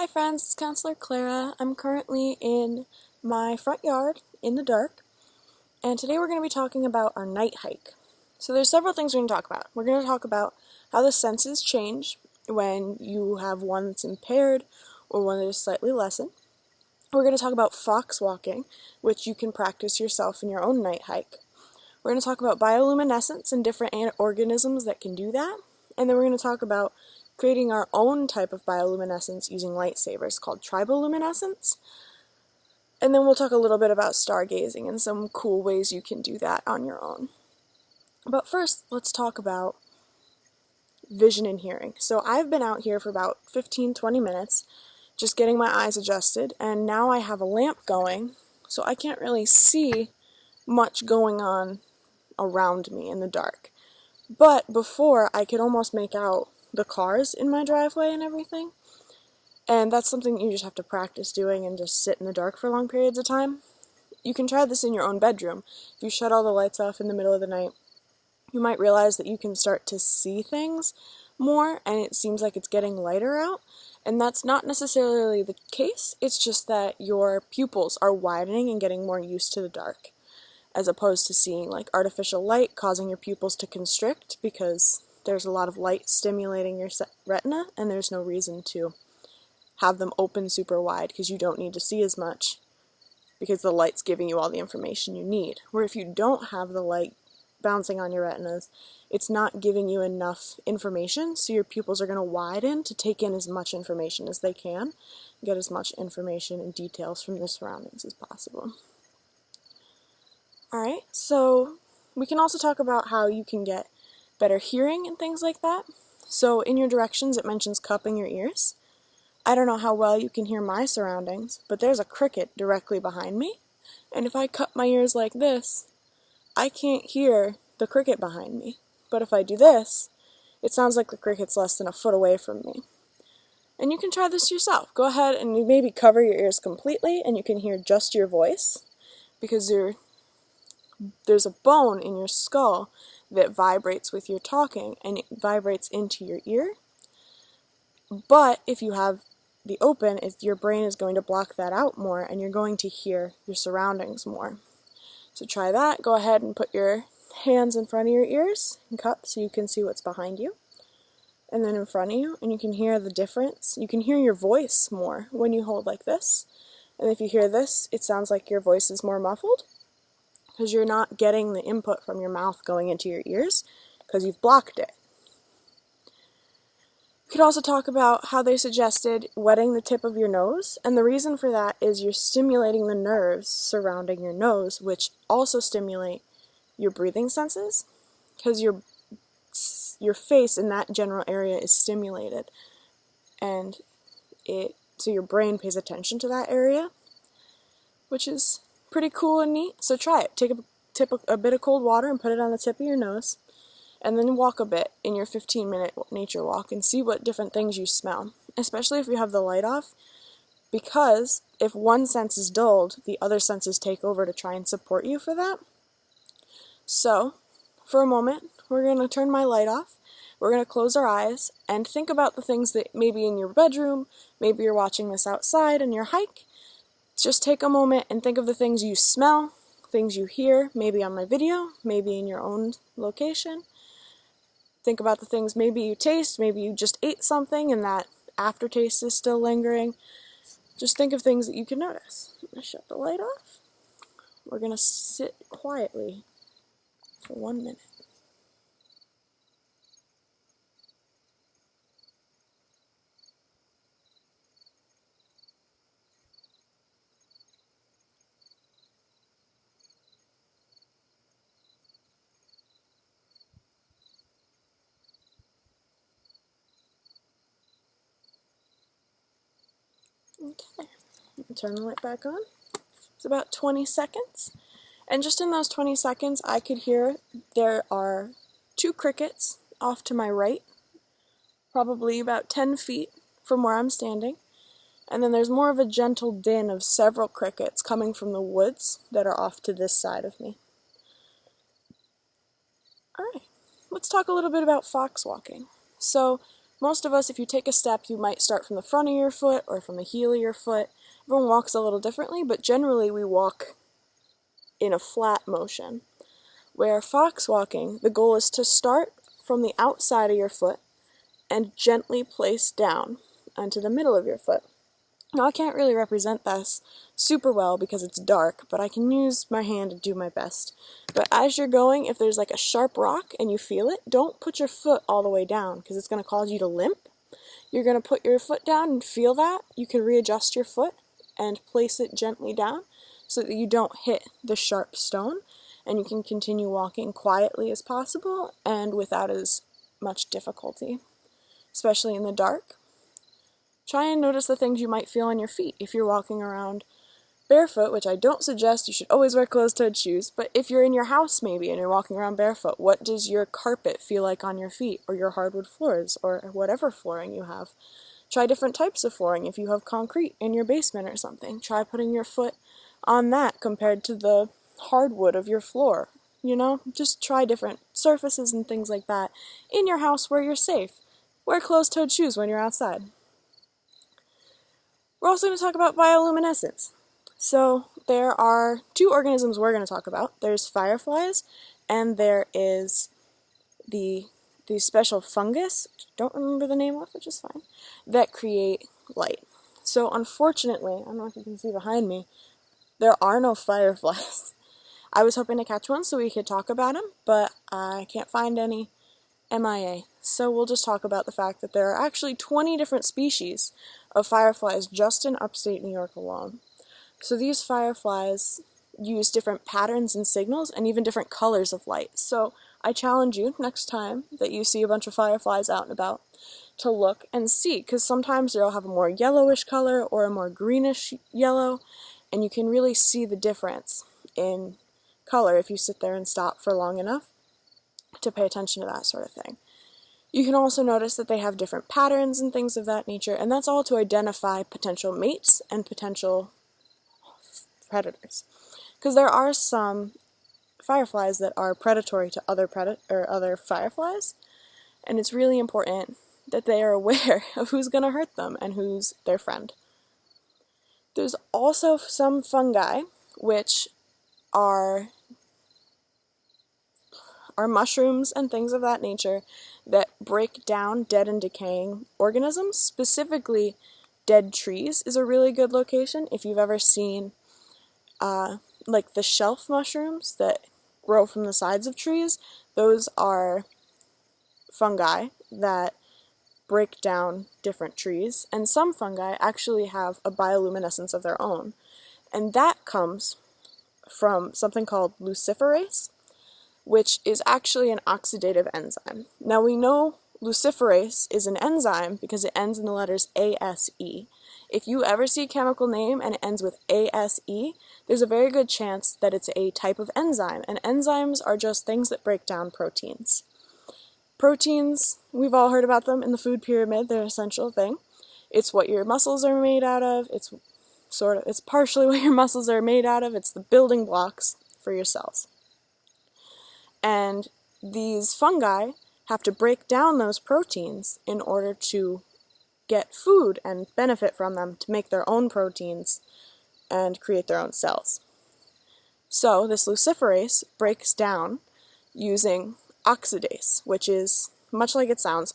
Hi friends, it's Counselor Klara. I'm currently in my front yard in the dark, and today we're going to be talking about our night hike. So there's several things we're going to talk about. We're going to talk about how the senses change when you have one that's impaired or one that is slightly lessened. We're going to talk about fox walking, which you can practice yourself in your own night hike. We're going to talk about bioluminescence and different organisms that can do that. And then we're going to talk about creating our own type of bioluminescence using lightsabers called Triboluminescence. And then we'll talk a little bit about stargazing and some cool ways you can do that on your own. But first, let's talk about vision and hearing. So I've been out here for about 15-20 minutes just getting my eyes adjusted, and now I have a lamp going, so I can't really see much going on around me in the dark. But before, I could almost make out the cars in my driveway and everything, and that's something you just have to practice doing and just sit in the dark for long periods of time. You can try this in your own bedroom. If you shut all the lights off in the middle of the night, you might realize that you can start to see things more, and it seems like it's getting lighter out, and that's not necessarily the case. It's just that your pupils are widening and getting more used to the dark, as opposed to seeing like artificial light causing your pupils to constrict because there's a lot of light stimulating your retina, and there's no reason to have them open super wide because you don't need to see as much because the light's giving you all the information you need. Where if you don't have the light bouncing on your retinas, it's not giving you enough information, so your pupils are going to widen to take in as much information as they can, get as much information and details from the surroundings as possible. Alright, so we can also talk about how you can get better hearing and things like that. So in your directions it mentions cupping your ears. I don't know how well you can hear my surroundings, but there's a cricket directly behind me, and if I cup my ears like this, I can't hear the cricket behind me. But if I do this, it sounds like the cricket's less than a foot away from me. And you can try this yourself. Go ahead and you maybe cover your ears completely and you can hear just your voice, because there's a bone in your skull that vibrates with your talking, and it vibrates into your ear. But if you have the open, your brain is going to block that out more, and you're going to hear your surroundings more. So try that. Go ahead and put your hands in front of your ears and cup so you can see what's behind you, and then in front of you, and you can hear the difference. You can hear your voice more when you hold like this, and if you hear this, it sounds like your voice is more muffled because you're not getting the input from your mouth going into your ears because you've blocked it. We could also talk about how they suggested wetting the tip of your nose, and the reason for that is you're stimulating the nerves surrounding your nose, which also stimulate your breathing senses, because your face in that general area is stimulated, and so your brain pays attention to that area, which is pretty cool and neat. So try it. Take a bit of cold water and put it on the tip of your nose, and then walk a bit in your 15-minute nature walk and see what different things you smell, especially if you have the light off, because if one sense is dulled, the other senses take over to try and support you for that. So, for a moment, we're going to turn my light off, we're going to close our eyes, and think about the things that maybe in your bedroom, maybe you're watching this outside on your hike. Just take a moment and think of the things you smell, things you hear, maybe on my video, maybe in your own location. Think about the things maybe you taste, maybe you just ate something and that aftertaste is still lingering. Just think of things that you can notice. I'm going to shut the light off. We're going to sit quietly for 1 minute. Okay, turn the light back on. It's about 20 seconds. And just in those 20 seconds, I could hear there are 2 crickets off to my right, probably about 10 feet from where I'm standing. And then there's more of a gentle din of several crickets coming from the woods that are off to this side of me. Alright, let's talk a little bit about fox walking. So Most of us, if you take a step, you might start from the front of your foot or from the heel of your foot. Everyone walks a little differently, but generally we walk in a flat motion. Where fox walking, the goal is to start from the outside of your foot and gently place down onto the middle of your foot. Now, I can't really represent this super well because it's dark, but I can use my hand to do my best. But as you're going, if there's like a sharp rock and you feel it, don't put your foot all the way down because it's going to cause you to limp. You're going to put your foot down and feel that. You can readjust your foot and place it gently down so that you don't hit the sharp stone, and you can continue walking quietly as possible and without as much difficulty, especially in the dark. Try and notice the things you might feel on your feet. If you're walking around barefoot, which I don't suggest, you should always wear closed-toed shoes, but if you're in your house maybe and you're walking around barefoot, what does your carpet feel like on your feet, or your hardwood floors, or whatever flooring you have? Try different types of flooring. If you have concrete in your basement or something, try putting your foot on that compared to the hardwood of your floor. You know, just try different surfaces and things like that in your house where you're safe. Wear closed-toed shoes when you're outside. We're also going to talk about bioluminescence. So there are two organisms we're going to talk about. There's fireflies, and there is the special fungus, which I don't remember the name of, which is fine, that create light. So unfortunately, I don't know if you can see behind me, there are no fireflies. I was hoping to catch one so we could talk about them, but I can't find any. MIA. So we'll just talk about the fact that there are actually 20 different species of fireflies just in upstate New York alone. So these fireflies use different patterns and signals and even different colors of light. So I challenge you next time that you see a bunch of fireflies out and about to look and see, because sometimes they'll have a more yellowish color or a more greenish yellow, and you can really see the difference in color if you sit there and stop for long enough to pay attention to that sort of thing. You can also notice that they have different patterns and things of that nature, and that's all to identify potential mates and potential predators. Because there are some fireflies that are predatory to other fireflies, and it's really important that they are aware of who's going to hurt them and who's their friend. There's also some fungi, which are mushrooms and things of that nature that break down dead and decaying organisms. Specifically, dead trees is a really good location. If you've ever seen like the shelf mushrooms that grow from the sides of trees, those are fungi that break down different trees, and some fungi actually have a bioluminescence of their own, and that comes from something called luciferase, which is actually an oxidative enzyme. Now we know luciferase is an enzyme because it ends in the letters ASE. If you ever see a chemical name and it ends with ASE, there's a very good chance that it's a type of enzyme, and enzymes are just things that break down proteins. Proteins, we've all heard about them in the food pyramid, they're an essential thing. It's what your muscles are made out of, it's partially what your muscles are made out of, it's the building blocks for your cells. And these fungi have to break down those proteins in order to get food and benefit from them to make their own proteins and create their own cells. So this luciferase breaks down using oxidase, which is, much like it sounds,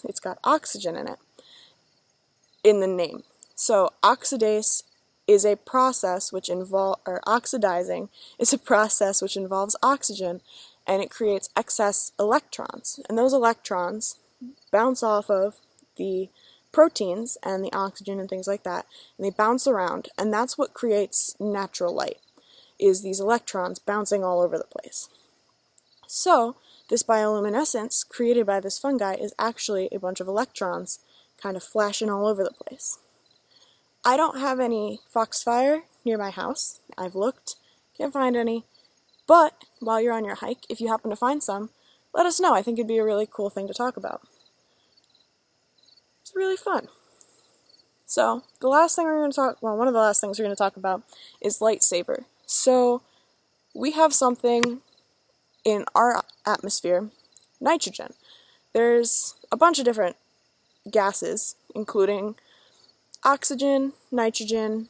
it's got oxygen in it, in the name. So oxidase is a process which oxidizing is a process which involves oxygen, and it creates excess electrons. And those electrons bounce off of the proteins and the oxygen and things like that, and they bounce around, and that's what creates natural light, is these electrons bouncing all over the place. So this bioluminescence created by this fungi is actually a bunch of electrons kind of flashing all over the place. I don't have any foxfire near my house. I've looked, can't find any. But while you're on your hike, if you happen to find some, let us know. I think it'd be a really cool thing to talk about. It's really fun. So one of the last things we're going to talk about is lightsaber. So we have something in our atmosphere, nitrogen. There's a bunch of different gases, including oxygen, nitrogen,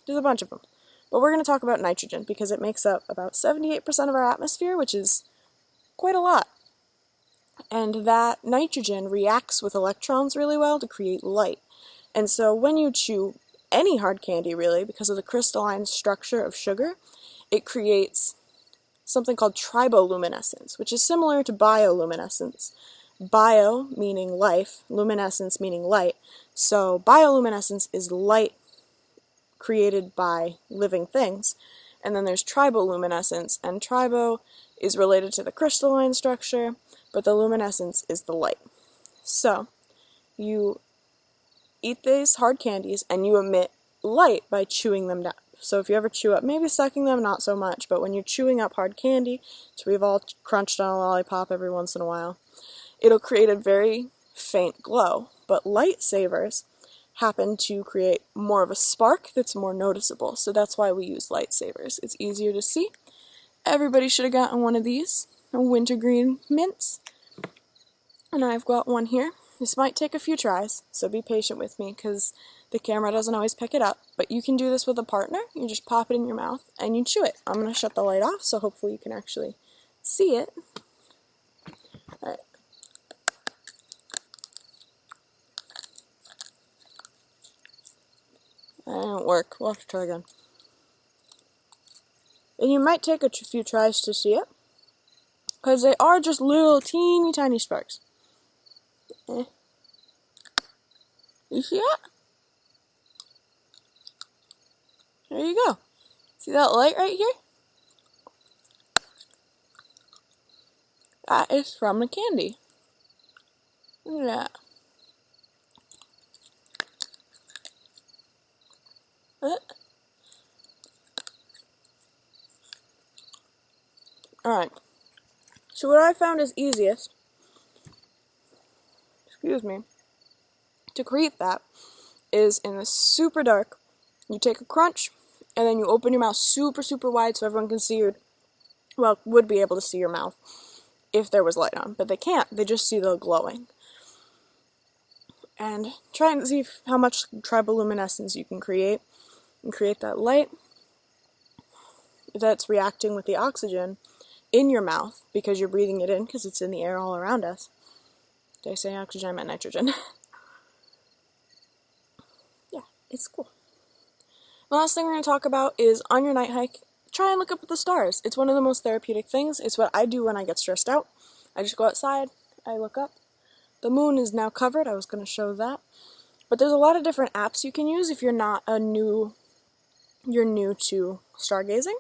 there's a bunch of them. But we're going to talk about nitrogen because it makes up about 78% of our atmosphere, which is quite a lot. And that nitrogen reacts with electrons really well to create light. And so when you chew any hard candy, really, because of the crystalline structure of sugar, it creates something called triboluminescence, which is similar to bioluminescence. Bio meaning life, luminescence meaning light. So bioluminescence is light created by living things. And then there's triboluminescence, and tribo is related to the crystalline structure, but the luminescence is the light. So you eat these hard candies and you emit light by chewing them down. So if you ever chew up, maybe sucking them, not so much, but when you're chewing up hard candy, so we've all crunched on a lollipop every once in a while, it'll create a very faint glow. But lightsabers happen to create more of a spark that's more noticeable, so that's why we use lightsabers. It's easier to see. Everybody should have gotten one of these, Wintergreen Mints, and I've got one here. This might take a few tries, so be patient with me because the camera doesn't always pick it up, but you can do this with a partner. You just pop it in your mouth and you chew it. I'm going to shut the light off, so hopefully you can actually see it. Alright. That didn't work. We'll have to try again. And you might take a few tries to see it, because they are just little teeny tiny sparks. You see that? There you go. See that light right here? That is from the candy. Look at that. Alright. So what I found is easiest, to create that is in the super dark. You take a crunch, and then you open your mouth super, super wide so everyone can see would be able to see your mouth if there was light on. But they can't. They just see the glowing. And try and see how much triboluminescence you can create. And create that light that's reacting with the oxygen in your mouth because you're breathing it in because it's in the air all around us. Did I say oxygen? I meant nitrogen. Yeah, it's cool. The last thing we're going to talk about is on your night hike, try and look up at the stars. It's one of the most therapeutic things. It's what I do when I get stressed out. I just go outside, I look up. The moon is now covered. I was going to show that. But there's a lot of different apps you can use if you're new to stargazing.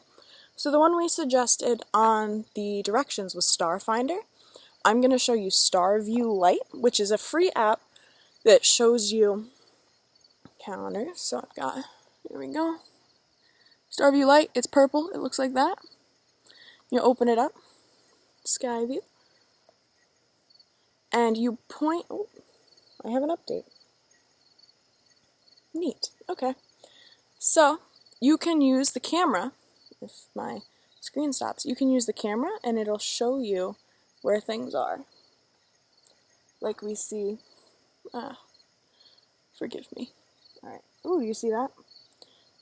So the one we suggested on the directions was Starfinder. I'm going to show you Starview Lite, which is a free app that shows you calendars. So I've got, here we go, Starview Lite. It's purple. It looks like that. You open it up, sky view, and you point, oh, I have an update. Neat. Okay. So you can use the camera. If my screen stops, you can use the camera and it'll show you where things are. Like we see, forgive me. Alright, ooh, you see that?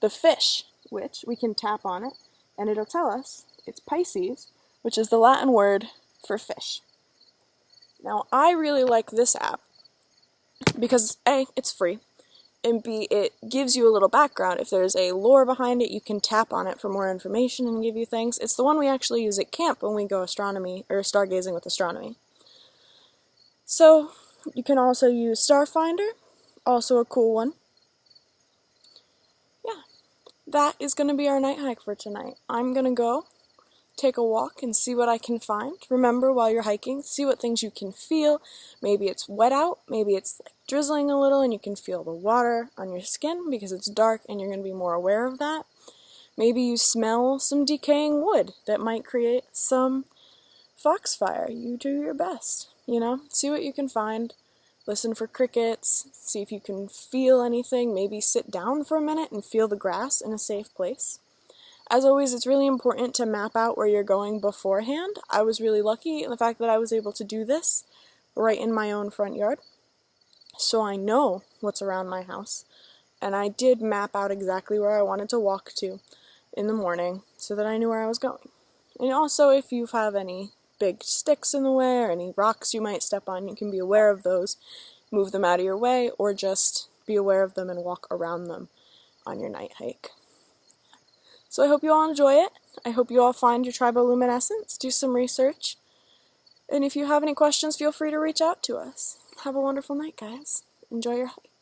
The fish, which we can tap on it, and it'll tell us it's Pisces, which is the Latin word for fish. Now, I really like this app because A, it's free, and B, it gives you a little background. If there's a lore behind it, you can tap on it for more information and give you things. It's the one we actually use at camp when we go astronomy, or stargazing with astronomy. So, you can also use Starfinder, also a cool one. Yeah, that is going to be our night hike for tonight. I'm going to go take a walk and see what I can find. Remember, while you're hiking, see what things you can feel. Maybe it's wet out, maybe it's like drizzling a little and you can feel the water on your skin because it's dark and you're going to be more aware of that. Maybe you smell some decaying wood that might create some foxfire. You do your best, see what you can find. Listen for crickets, see if you can feel anything. Maybe sit down for a minute and feel the grass in a safe place. As always, it's really important to map out where you're going beforehand. I was really lucky in the fact that I was able to do this right in my own front yard. so I know what's around my house. And I did map out exactly where I wanted to walk to in the morning so that I knew where I was going. And also, if you have any big sticks in the way or any rocks you might step on, you can be aware of those, move them out of your way, or just be aware of them and walk around them on your night hike. So I hope you all enjoy it. I hope you all find your Triboluminescence, do some research, and if you have any questions, feel free to reach out to us. Have a wonderful night, guys. Enjoy your hike.